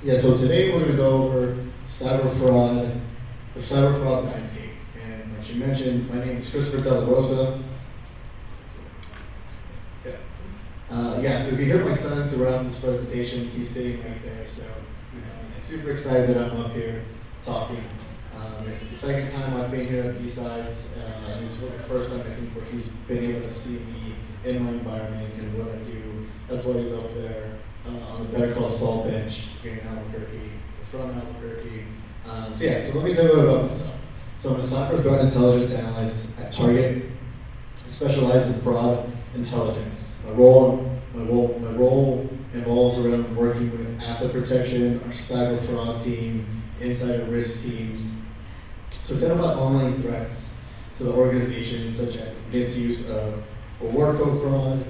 Yeah, so today we're going to go over the cyber fraud landscape. And like you mentioned, my name is Christopher Della Rosa. Yeah. So if you hear my son throughout this presentation, he's sitting right there. So I'm super excited that I'm up here talking. It's the second time I've been here at B-Sides. This is the first time I think where he's been able to see me in my environment and what I do. That's why he's up there on the Better Call Saul bench here in Albuquerque, from Albuquerque. So let me tell you a little about myself. So I'm a cyber threat intelligence analyst at Target. I specialize in fraud intelligence. My role involves around working with asset protection, our cyber fraud team, insider risk teams, to identify online threats to the organization, such as misuse of reward code fraud,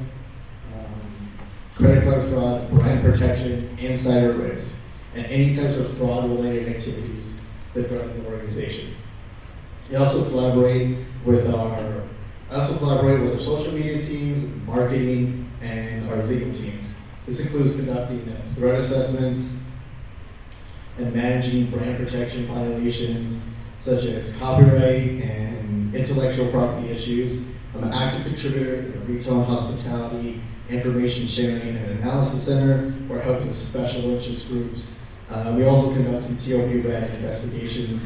credit card fraud, brand protection, insider risk, and any types of fraud-related activities that threaten the organization. I also collaborate with our social media teams, marketing, and our legal teams. This includes conducting threat assessments and managing brand protection violations such as copyright and intellectual property issues. I'm an active contributor in the Retail and Hospitality Information Sharing and Analysis Center, where I help with special interest groups. We also conduct some TOP Red investigations.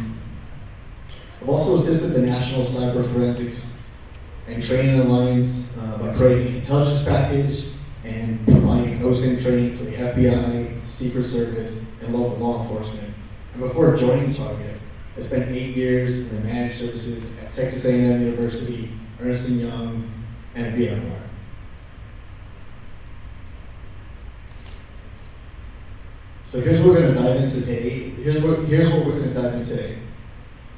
I've also assisted the National Cyber Forensics and Training Alliance by creating an intelligence package and providing OSINT training for the FBI, Secret Service, and local law enforcement. And before joining Target, I spent 8 years in the managed services at Texas A&M University, Ernst & Young, and VMware. So here's what we're going to dive into today. Here's what we're going to dive into today.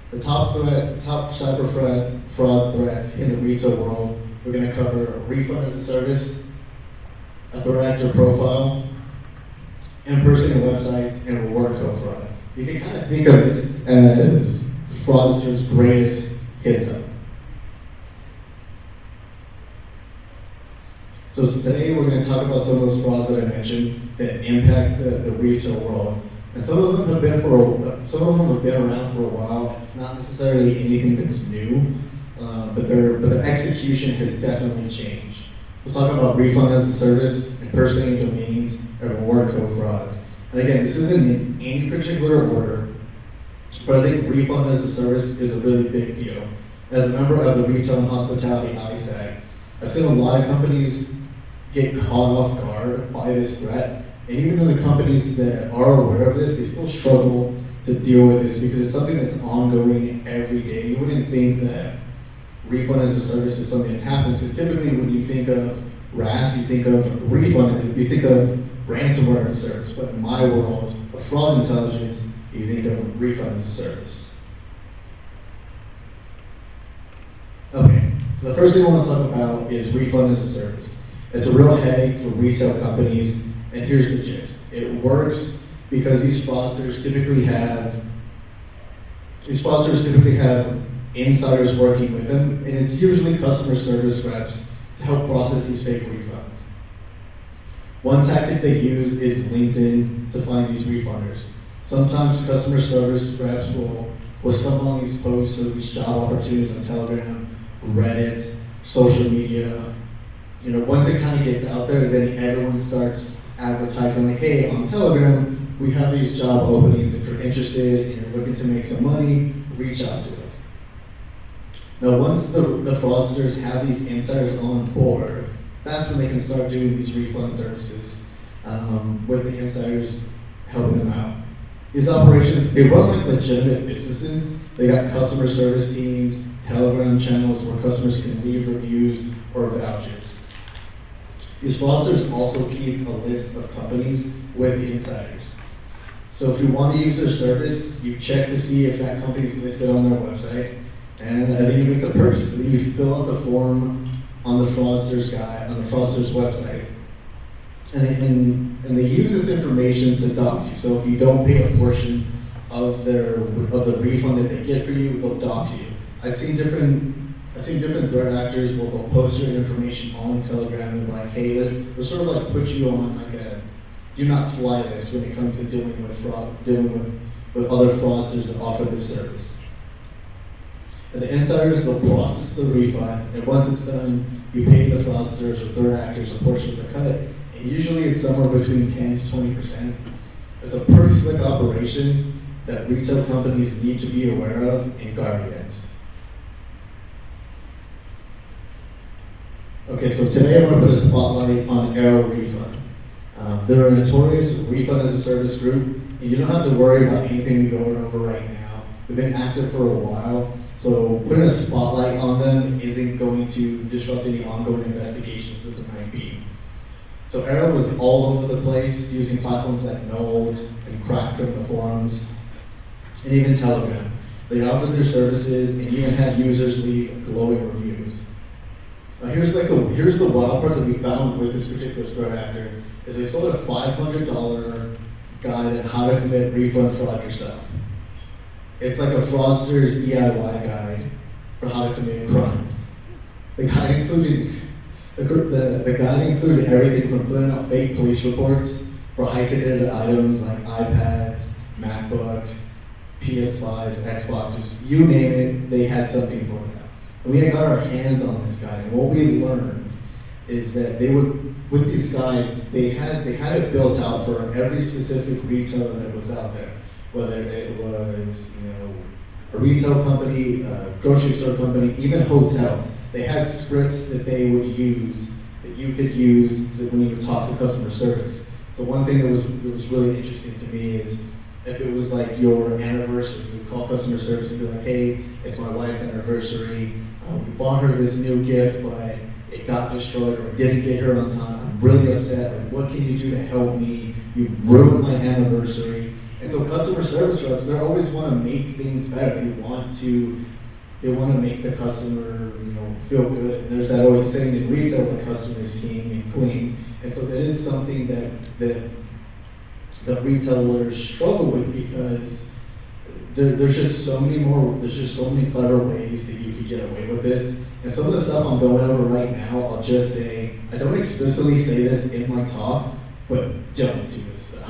The top cyber fraud threats in the retail world. We're going to cover refund as a service, a threat actor profile, impersonating websites, and reward code fraud. You can kind of think of this as fraudsters' greatest hits up. So today we're going to talk about some of those frauds that I mentioned that impact the retail world. And some of them have been around for a while. It's not necessarily anything that's new, but their execution has definitely changed. We'll talk about refund as a service, impersonating domains, and reward code frauds. And again, this isn't in any particular order, but I think refund as a service is a really big deal. As a member of the Retail and Hospitality ISAC, I've seen a lot of companies get caught off guard by this threat. And even though the companies that are aware of this, they still struggle to deal with this because it's something that's ongoing every day. You wouldn't think that refund as a service is something that happens, because typically when you think of RAS, you think of refund, you think of ransomware as a service. But in my world of fraud intelligence, you think of refund as a service. Okay, so the first thing I want to talk about is refund as a service. It's a real headache for retail companies. And here's the gist. It works because these fraudsters typically have insiders working with them, and it's usually customer service reps to help process these fake refunds. One tactic they use is LinkedIn to find these refunders. Sometimes customer service reps will stumble on these posts of these job opportunities on Telegram, Reddit, social media. Once it kind of gets out there, then everyone starts advertising like, hey, on Telegram, we have these job openings. If you're interested and you're looking to make some money, reach out to us. Now, once the fraudsters have these insiders on board, that's when they can start doing these refund services with the insiders helping them out. These operations, they run like legitimate businesses. They got customer service teams, Telegram channels where customers can leave reviews or vouchers. These fraudsters also keep a list of companies with the insiders. So if you want to use their service, you check to see if that company is listed on their website, and then you make the purchase. And then you fill out the form on the fraudster's website, and they use this information to dox you. So if you don't pay a portion of the refund that they get for you, they'll dox you. I've seen different threat actors will post your information on Telegram and like, hey, we'll sort of like put you on like a do not fly list when it comes to dealing with other fraudsters that offer this service. And the insiders, they'll process the refund, and once it's done, you pay the fraudsters or third actors a portion of the cut, and usually it's somewhere between 10 to 20%. It's a pretty slick operation that retail companies need to be aware of and guard against. Okay, so today I want to put a spotlight on Arrow Refund. They're a notorious refund as a service group, and you don't have to worry about anything we're going over right now. They've been active for a while, so putting a spotlight on them isn't going to disrupt any ongoing investigations that there might be. So Arrow was all over the place, using platforms like Nold and Crack Criminal Forums, and even Telegram. They offered their services and even had users leave glowing reviews. Now here's the wild part that we found with this particular threat actor, is they sold a $500 guide on how to commit refund fraud yourself. It's like a fraudster's DIY guide for how to commit crimes. The guide included everything from filling out fake police reports for high-ticketed items like iPads, MacBooks, PS5s, Xboxes, you name it, they had something for that. And we had got our hands on this guide, and what we learned is that with these guides, they had it built out for every specific retailer that was out there, whether it was a retail company, a grocery store company, even hotels. They had scripts that they would use, that you could use when you would talk to customer service. So one thing that was really interesting to me is if it was like your anniversary, you would call customer service and be like, hey, it's my wife's anniversary. We bought her this new gift, but it got destroyed or didn't get her on time. I'm really upset. Like, what can you do to help me? You ruined my anniversary. And so customer service reps, they always want to make things better. They want to make the customer, feel good. And there's that always saying in retail, the customer is king and queen. And so that is something that retailers struggle with, because there's just so many clever ways that you could get away with this. And some of the stuff I'm going over right now, I'll just say, I don't explicitly say this in my talk, but don't do this stuff.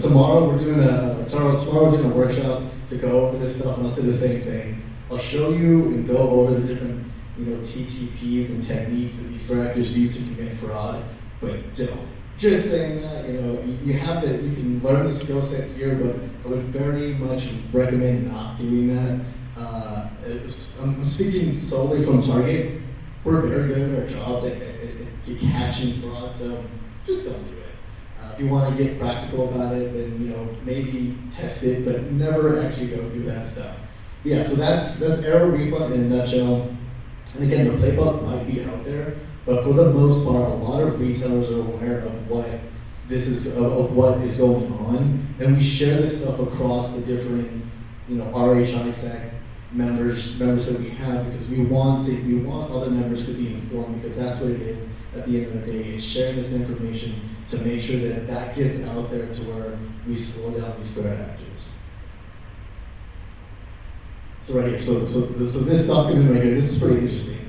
Tomorrow we're doing a workshop to go over this stuff, and I'll say the same thing. I'll show you and go over the different TTPs and techniques that these threat actors do to commit fraud, but don't. Just saying that, you can learn the skill set here, but I would very much recommend not doing that. I'm speaking solely from Target. We're very good at our job at catching fraud, so just don't do it. If you want to get practical about it, then maybe test it, but never actually go do that stuff. Yeah, so that's Arrow Refund in a nutshell. And again, the playbook might be out there, but for the most part, a lot of retailers are aware of what is going on, and we share this stuff across the different, RHISAC members that we have, because we want other members to be informed, because that's what it is at the end of the day. It's sharing this information to make sure that gets out there to where we slow down these threat actors. So right here, so this document right here, this is pretty interesting.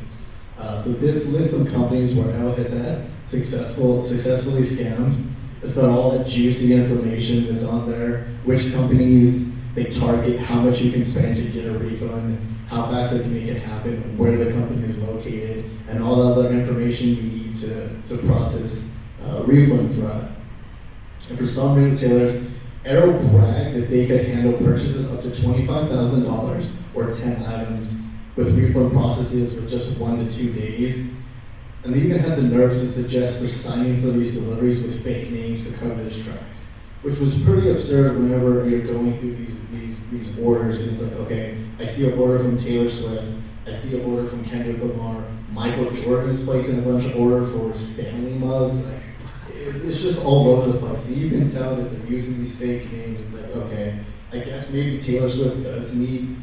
So this list of companies where Arrow has had successfully scammed. It's got all that juicy information that's on there, which companies they target, how much you can spend to get a refund, how fast they can make it happen, where the company is located, and all the other information you need to process refund fraud. And for some retailers, Arrow bragged that they could handle purchases up to $25,000 or 10 items with refund processes with just 1 to 2 days. And they even had the nerve to suggest for signing for these deliveries with fake names to cover these tracks, which was pretty absurd whenever you're going through these orders. And it's like, okay, I see an order from Taylor Swift, I see an order from Kendrick Lamar, Michael Jordan is placing a bunch of order for Stanley mugs. Like, it's just all over the place. So you can tell that they're using these fake names. It's like, okay, I guess maybe Taylor Swift does need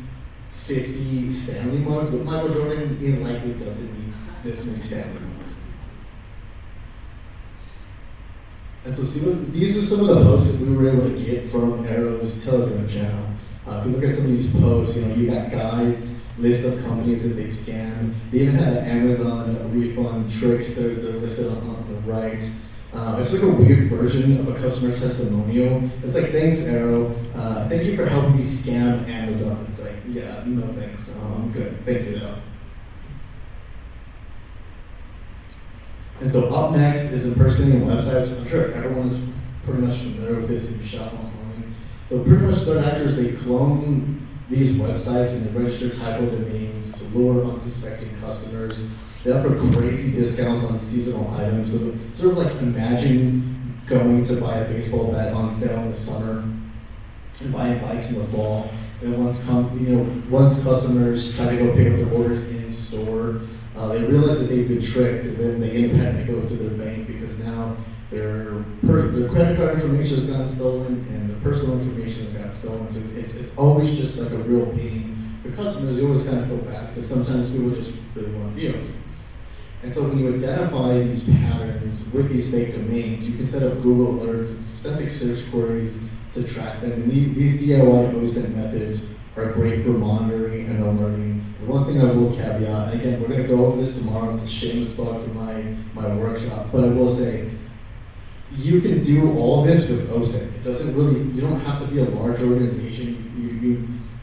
50 Stanley mugs, but Michael Jordan likely doesn't need this many Stanley mugs. And so these are some of the posts that we were able to get from Arrow's Telegram channel. If you look at some of these posts, you got guides, lists of companies that they scam. They even had an Amazon refund tricks that are listed on the right. It's like a weird version of a customer testimonial. It's like, thanks, Arrow. Thank you for helping me scam Amazon. It's like, yeah, no thanks. I'm good. Thank you, though. And so up next is impersonating websites. I'm sure everyone is pretty much familiar with this if you shop online. So pretty much threat actors, they clone these websites and they register typo domains to lure unsuspecting customers. They offer crazy discounts on seasonal items. So sort of like imagine going to buy a baseball bat on sale in the summer and buying bikes in the fall. And once customers try to go pick up their orders in store, they realize that they've been tricked, and then they end up having to go to their bank because now their credit card information has gotten stolen and their personal information has gotten stolen. So it's always just like a real pain for customers. You always kind of feel bad because sometimes people just really want deals. And so when you identify these patterns with these fake domains, you can set up Google alerts and specific search queries to track them. And these DIY OSINT methods are great for monitoring and alerting. And one thing I will caveat, and again, we're going to go over this tomorrow, it's a shameless plug for my workshop, but I will say, you can do all this with OSINT. It doesn't really, you don't have to be a large organization.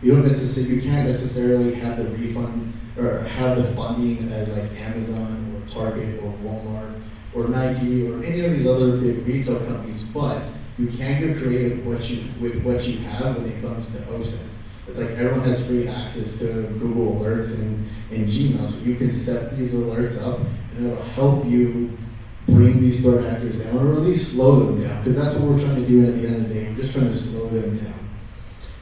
You can't necessarily have the refund or have the funding as like Amazon or Target or Walmart or Nike or any of these other big retail companies, but you can get creative with what you have when it comes to OSINT. It's like everyone has free access to Google Alerts and Gmail, so you can set these alerts up and it'll help you bring these threat actors down or at least slow them down, because that's what we're trying to do at the end of the day. We're just trying to slow them down.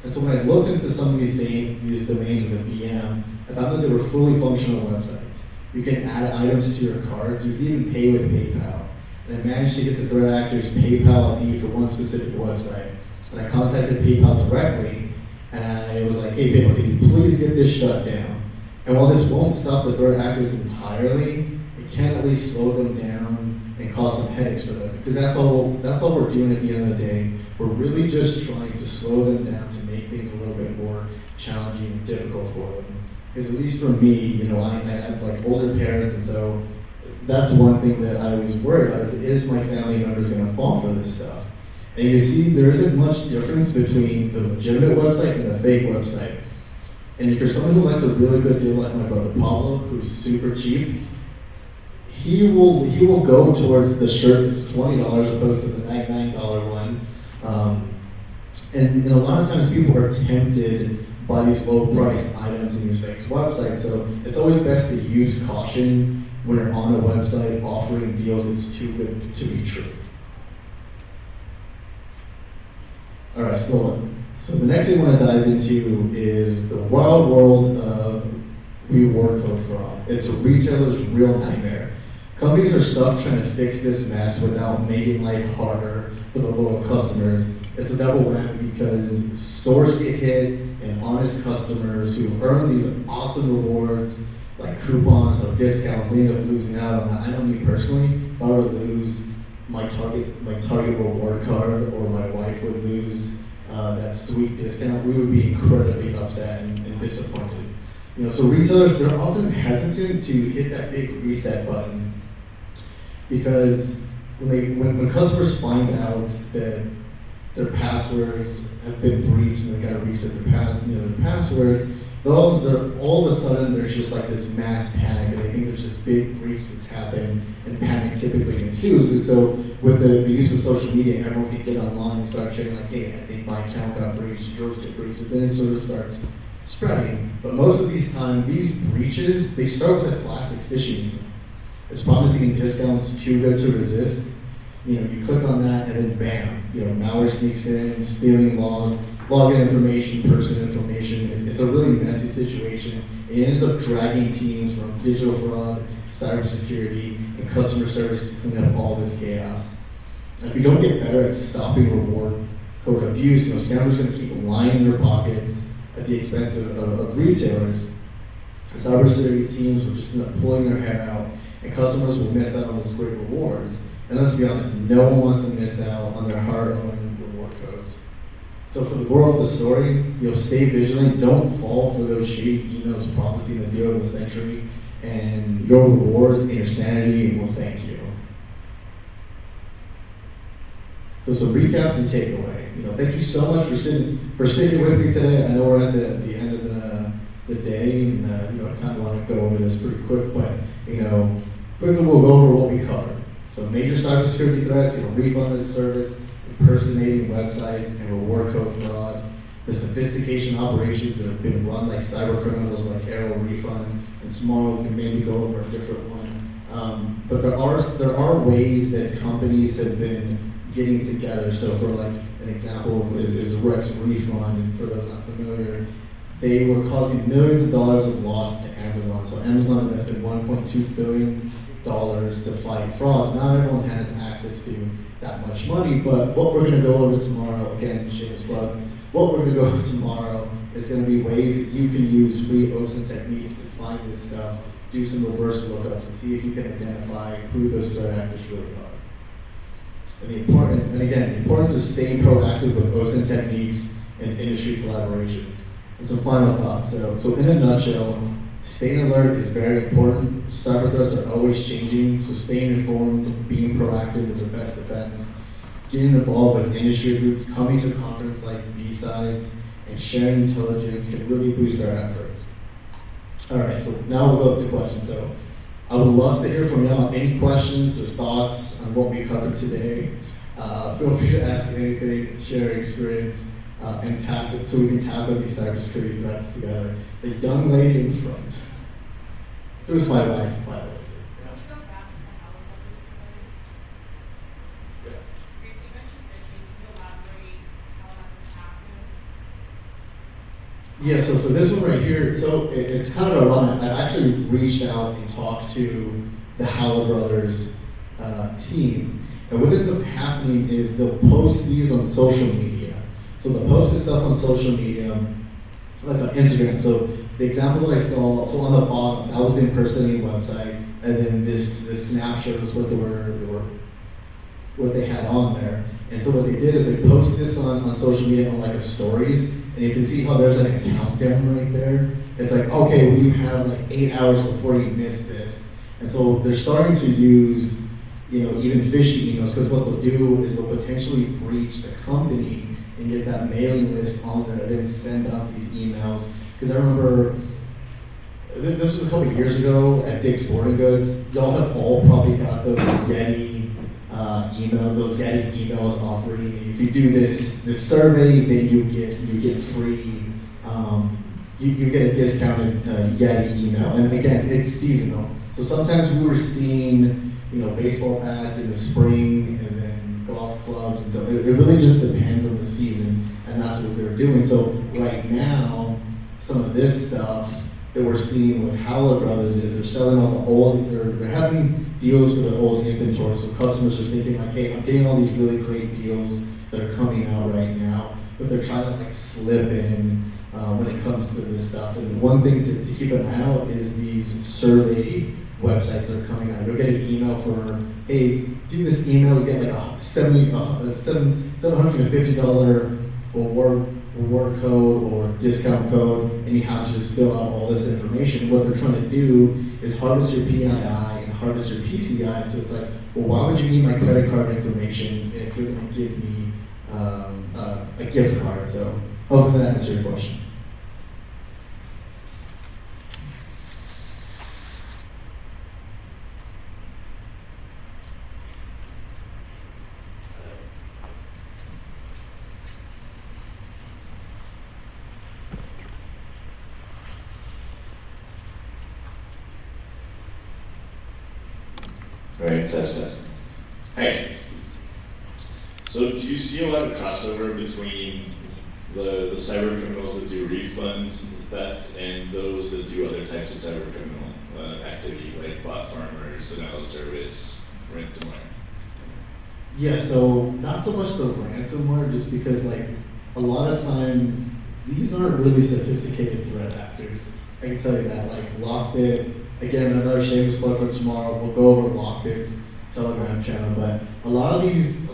And so when I looked into some of these domains with a VM, I found that they were fully functional websites. You can add items to your cards. You can even pay with PayPal. And I managed to get the threat actors PayPal ID for one specific website. And I contacted PayPal directly, and I was like, hey, PayPal, can you please get this shut down? And while this won't stop the threat actors entirely, it can at least slow them down and cause some headaches for them. Because that's all we're doing at the end of the day. We're really just trying to slow them down to make things a little bit more challenging and difficult for them. Because at least for me, I have like older parents, and so that's one thing that I was worried about is my family members going to fall for this stuff? And you see, there isn't much difference between the legitimate website and the fake website. And if you're someone who likes a really good deal like my brother Pablo, who's super cheap, he will go towards the shirt that's $20 opposed to the $99 one. And a lot of times people are tempted by these low-priced items in these fake websites. So it's always best to use caution when you're on a website offering deals that's too good to be true. All right, so the next thing I want to dive into is the wild world of reward code fraud. It's a retailer's real nightmare. Companies are stuck trying to fix this mess without making life harder for the loyal customers. It's a double whammy because stores get hit and honest customers who've earned these awesome rewards like coupons or discounts, they end up losing out on that. I know me personally, if I would lose my Target reward card, or my wife would lose that sweet discount, we would be incredibly upset and disappointed. So retailers, they're often hesitant to hit that big reset button because when customers find out that their passwords have been breached and they got to reset their passwords, all of a sudden there's just like this mass panic, and they think there's this big breach that's happened, and panic typically ensues. And so with the use of social media, everyone can get online and start sharing like, hey, I think my account got breached, yours got breached, and then it sort of starts spreading. But most of these times, these breaches, they start with a classic phishing email. It's promising discounts too good to resist. You click on that and then bam, malware sneaks in, stealing login information, person information. It's a really messy situation. It ends up dragging teams from digital fraud, cybersecurity, and customer service to clean up all this chaos. And if we don't get better at stopping reward code abuse, scammers are going to keep lying in their pockets at the expense of retailers. Cybersecurity teams will just end up pulling their hair out, and customers will miss out on those great rewards. And let's be honest, no one wants to miss out on their hard-earned reward codes. So for the moral of the story, stay vigilant. Don't fall for those shady emails promising the deal of the century, and your rewards and your sanity will thank you. So some recaps and takeaway. Thank you so much for sitting with me today. I know we're at the end of the day, and I kind of want to go over this pretty quick, but quickly we'll go over what we covered. So major cybersecurity threats, refund as a service, impersonating websites, and reward code fraud. The sophistication operations that have been run like cyber criminals like Arrow Refund, and tomorrow we can maybe go over a different one. But there are ways that companies have been getting together. So for like an example is Rex Refund, and for those not familiar, they were causing millions of dollars of loss to Amazon. So Amazon invested $1.2 billion to fight fraud. Not everyone has access to that much money, but what we're going to go over tomorrow, again, shameless plug, what we're going to go over tomorrow is going to be ways that you can use free OSINT techniques to find this stuff, do some reverse lookups, and see if you can identify who those threat actors really are. And the importance of staying proactive with OSINT techniques and industry collaborations. And some final thoughts. So in a nutshell, staying alert is very important. Cyber threats are always changing, so staying informed, being proactive is the best defense. Getting involved with industry groups, coming to conferences like B-Sides, and sharing intelligence can really boost our efforts. All right, so now we'll go up to questions. So I would love to hear from y'all. Any questions or thoughts on what we covered today? Feel free to ask anything, share experience, and so we can tackle these cybersecurity threats together. The young lady in front. It was my wife, by the way. Yeah, so for this one right here, so it's kind of ironic. I actually reached out and talked to the Howell Brothers team, and what ends up happening is they'll post these on social media. So they'll post this stuff on social media, like on Instagram. So the example that I saw, so on the bottom, that was the impersonating website, and then this snapshot is what they had on there. And so what they did is they posted this on social media on like a stories, and you can see how there's like a countdown right there. It's like, okay, well, you have like 8 hours before you miss this. And so they're starting to use, even phishing emails, because what they'll do is they'll potentially breach the company and get that mailing list on there, and then send out these emails. Because I remember, this was a couple of years ago at Dick's Sporting Goods. Y'all have all probably got those Yeti emails offering, if you do this survey, then you get free, you get a discounted Yeti email. And again, it's seasonal. So sometimes we were seeing, baseball bats in the spring, and then golf clubs, and so it really just depends on the season, and that's what they're doing. So right now, some of this stuff that we're seeing with Howell Brothers is they're selling all the old, they're having deals for the old inventory, so customers are thinking like, hey, I'm getting all these really great deals that are coming out right now, but they're trying to like slip in when it comes to this stuff. And one thing to keep an eye out is these survey websites that are coming out. You'll get an email for, hey, do this email, you get like a $750 reward code or discount code, and you have to just fill out all this information. What they're trying to do is harvest your PII and harvest your PCI. So it's like, well, why would you need my credit card information if you're going to give me a gift card? So hopefully that answers your question. All right, test. Hey. So do you see a lot of crossover between the cyber criminals that do refund theft and those that do other types of cyber criminal activity, like bot farmers, denial of service, ransomware? Yeah, so not so much the ransomware, just because like a lot of times these aren't really sophisticated threat actors. I can tell you that. Like Lockbit, again, another shameless plug for tomorrow. We'll go over Lockbit's Telegram channel, but a lot of these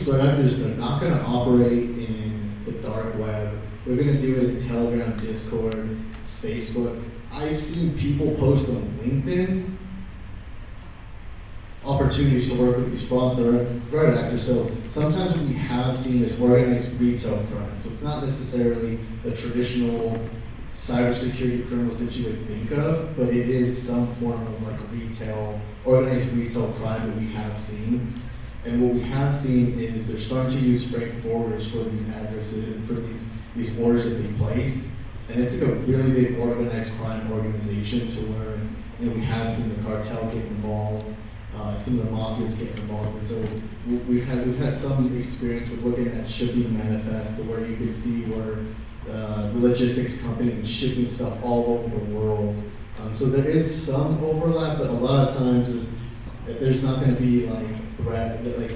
threat actors, they're not going to operate in the dark web. They're going to do it in Telegram, Discord, Facebook. I've seen people post on LinkedIn opportunities to work with these threat actors. So sometimes what we have seen is organized retail crime. So it's not necessarily the traditional cybersecurity criminals that you would think of, but it is some form of like organized retail crime that we have seen. And what we have seen is they're starting to use freight forwarders for these addresses and for these orders that they place. And it's like a really big organized crime organization to where we have seen the cartel get involved, some of the mafias get involved. And so we've had some experience with looking at shipping manifests to where you can see where the logistics company is shipping stuff all over the world. So there is some overlap, but a lot of times there's not going to be like threat. Like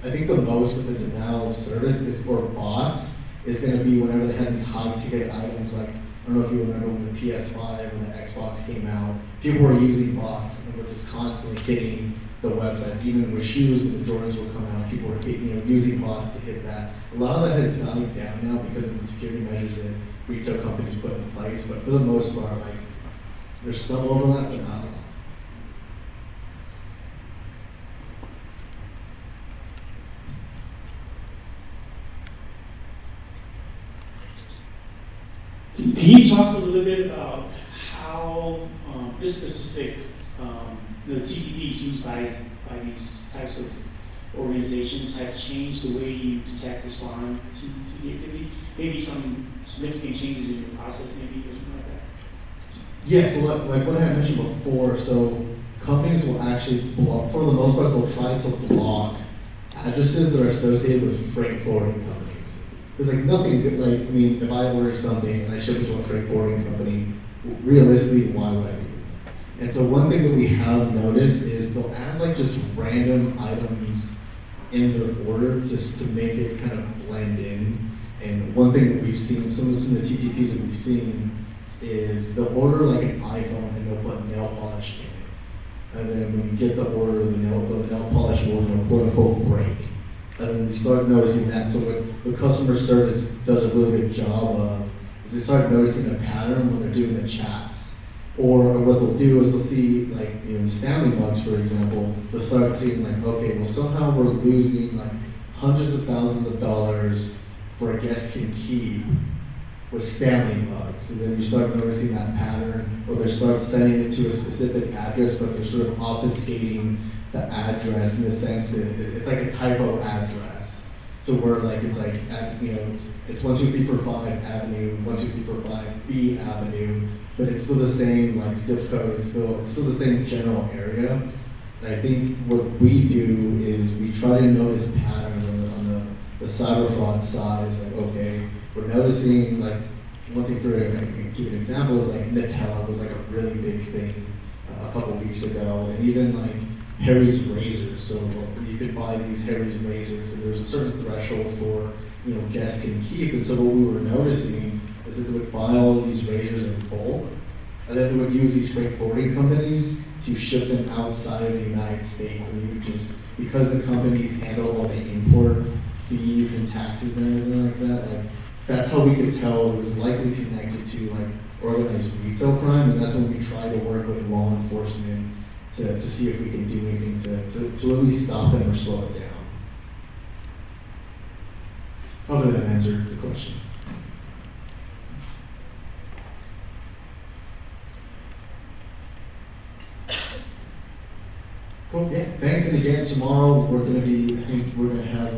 I think the most with the denial of service is for bots is going to be whenever they have these high ticket items. Like I don't know if you remember when the PS5 and the Xbox came out, people were using bots and were just constantly hitting the websites. Even with shoes, when the Jordans were coming out, people were using bots to hit that. A lot of that has died down now because of the security measures that retail companies put in place. But for the most part, like there's some overlap, but not a lot. Can you talk a little bit about how this specific the TTPs used by these types of organizations have changed the way you detect, respond to the activity? Maybe some significant changes in your process, maybe, or something like that? Yeah, so like what I had mentioned before, so companies will actually block, for the most part, they'll try to block addresses that are associated with freight forwarding companies. There's like nothing good, like, I mean, if I order something and I ship it to a freight forwarding company, realistically, why would I do that? And so one thing that we have noticed is they'll add like just random items in their order just to make it kind of blend in. And one thing that we've seen, some of the TTPs that we've seen is they'll order like an iPhone and they'll put nail polish in it. And then when you get the order, the nail polish will quote unquote break. And then we start noticing that. So what the customer service does a really good job of is they start noticing a pattern when they're doing the chats. Or what they'll do is they'll see, like, the Stanley mugs, for example, they'll start seeing like, okay, well somehow we're losing like hundreds of thousands of dollars for a guest can keep with Stanley mugs. And then you start noticing that pattern, or they start sending it to a specific address, but they're sort of obfuscating the address in the sense that it's like a typo address. So where like it's like it's 12345 Avenue, 12345 B Avenue, but it's still the same like zip code. It's still the same general area. And I think what we do is we try to notice patterns on the cyber fraud side. It's like, okay, we're noticing like one thing for I can give an example is like Nutella was like a really big thing a couple weeks ago, and even like Harry's razors. So you could buy these Harry's razors, and there's a certain threshold for guests can keep. And so what we were noticing is that they would buy all these razors in bulk, and then they would use these freight forwarding companies to ship them outside of the United States. And we would just, because the companies handle all the import fees and taxes and everything like that, like that's how we could tell it was likely connected to like organized retail crime. And that's when we try to work with law enforcement to see if we can do anything to at least stop it or slow it down. Hopefully that answered the question. Cool, yeah, thanks. And again, tomorrow we're going to have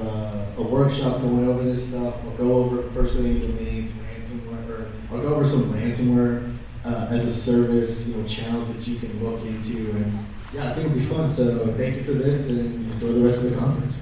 a workshop going over this stuff. I'll go over impersonating domains, ransomware, I'll go over some ransomware as a service, channels that you can look into. And yeah, I think it'll be fun. So thank you for this and enjoy the rest of the conference.